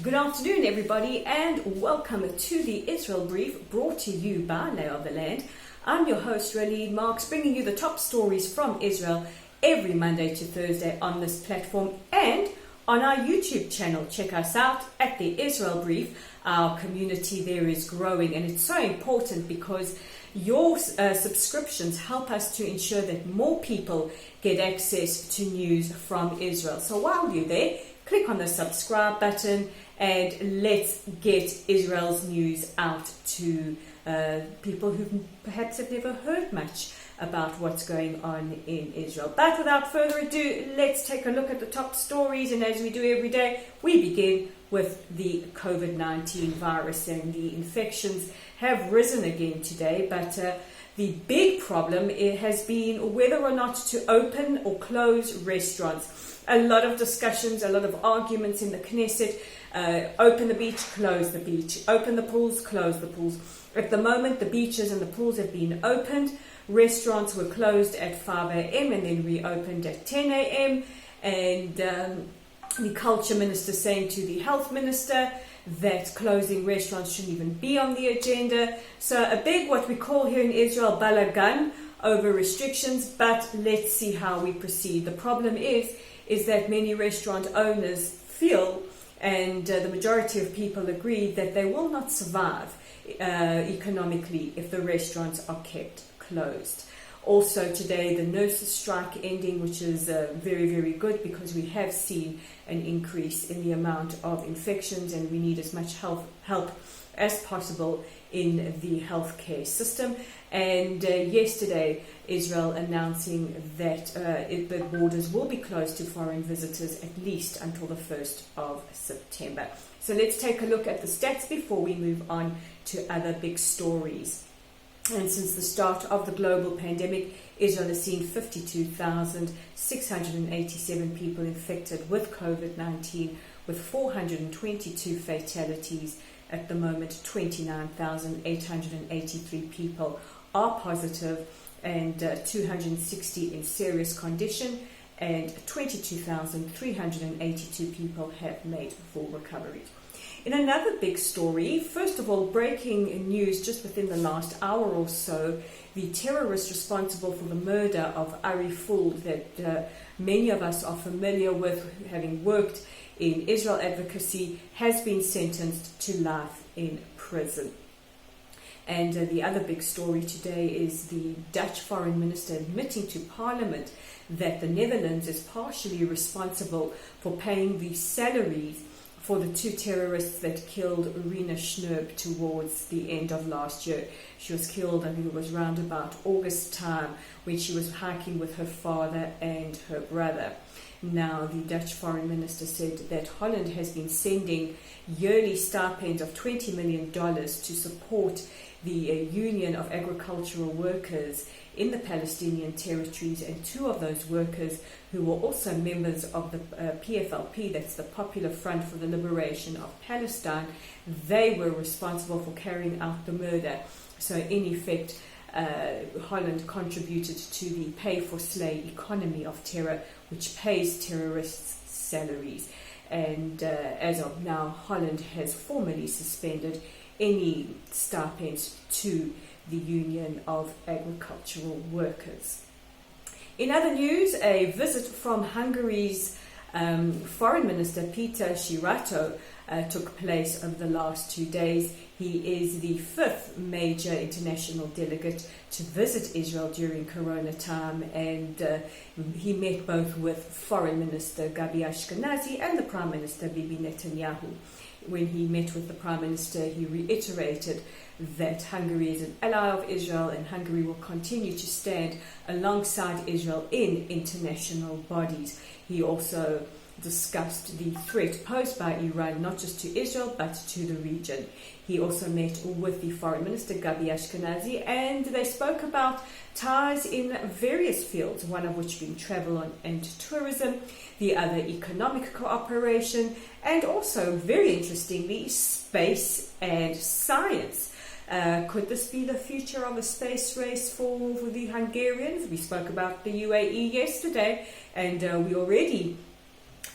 Good afternoon, everybody, and welcome to the Israel Brief, brought to you by Lay of the Land. I'm your host, Raleigh Marks, bringing you the top stories from Israel every Monday to Thursday on this platform and on our YouTube channel. Check us out at the Israel Brief. Our community there is growing, and it's so important because your subscriptions help us to ensure that more people get access to news from Israel. So while you're there, click on the subscribe button and let's get Israel's news out to people who perhaps have never heard much about what's going on in Israel. But without further ado, let's take a look at the top stories. And as we do every day, we begin with the COVID-19 virus, and the infections have risen again today. But the big problem has been whether or not to open or close restaurants. A lot of discussions, a lot of arguments in the Knesset. Open the beach, close the beach. Open the pools, close the pools. At the moment, the beaches and the pools have been opened. Restaurants were closed at 5 a.m. and then reopened at 10 a.m. And the culture minister saying to the health minister that closing restaurants shouldn't even be on the agenda. So a big, what we call here in Israel, balagan over restrictions, but let's see how we proceed. The problem is that many restaurant owners feel, and the majority of people agree, that they will not survive economically if the restaurants are kept closed. Also today, the nurses' strike ending, which is very, very good because we have seen an increase in the amount of infections and we need as much help as possible in the healthcare system. And yesterday, Israel announcing that the borders will be closed to foreign visitors at least until the 1st of September. So let's take a look at the stats before we move on to other big stories. And since the start of the global pandemic, Israel has seen 52,687 people infected with COVID-19, with 422 fatalities. At the moment, 29,883 people are positive and 260 in serious condition, and 22,382 people have made full recoveries. In another big story, first of all, breaking news just within the last hour or so, the terrorist responsible for the murder of Ari Ful, that many of us are familiar with, having worked in Israel advocacy, has been sentenced to life in prison. And the other big story today is the Dutch foreign minister admitting to Parliament that the Netherlands is partially responsible for paying the salaries for the two terrorists that killed Irina Schnerb towards the end of last year. She was killed, I think it was around about August time, when she was hiking with her father and her brother. Now, the Dutch foreign minister said that Holland has been sending yearly stipends of $20 million to support the Union of Agricultural Workers in the Palestinian territories, and two of those workers who were also members of the PFLP, that's the Popular Front for the Liberation of Palestine, they were responsible for carrying out the murder. So in effect, Holland contributed to the pay-for-slay economy of terror, which pays terrorists salaries. And as of now, Holland has formally suspended any stipends to the Union of Agricultural Workers. In other news, a visit from Hungary's Foreign Minister Peter Shirato took place over the last 2 days. He is the fifth major international delegate to visit Israel during Corona time, and he met both with Foreign Minister Gabi Ashkenazi and the Prime Minister Bibi Netanyahu. When he met with the Prime Minister, he reiterated that Hungary is an ally of Israel and Hungary will continue to stand alongside Israel in international bodies. He also discussed the threat posed by Iran, not just to Israel, but to the region. He also met with the Foreign Minister, Gabi Ashkenazi, and they spoke about ties in various fields, one of which being travel and tourism, the other economic cooperation, and also, very interestingly, space and science. Could this be the future of a space race for the Hungarians? We spoke about the UAE yesterday, and we already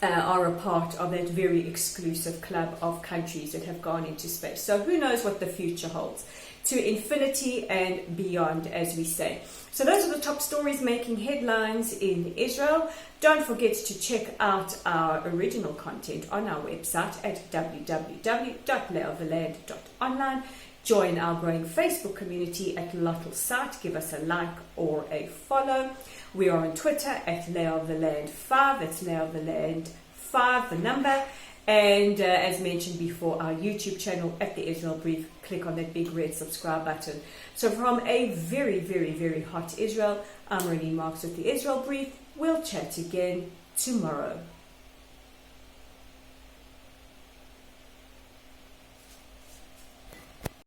are a part of that very exclusive club of countries that have gone into space. So who knows what the future holds? To infinity and beyond, as we say. So those are the top stories making headlines in Israel. Don't forget to check out our original content on our website at www.layoftheland.online. Join our growing Facebook community at Lottle Site. Give us a like or a follow. We are on Twitter at layoftheland5. That's layoftheland5, the number. And as mentioned before, our YouTube channel at the Israel Brief. Click on that big red subscribe button. So from a very, very, very hot Israel, I'm Renee Marks with the Israel Brief. We'll chat again tomorrow.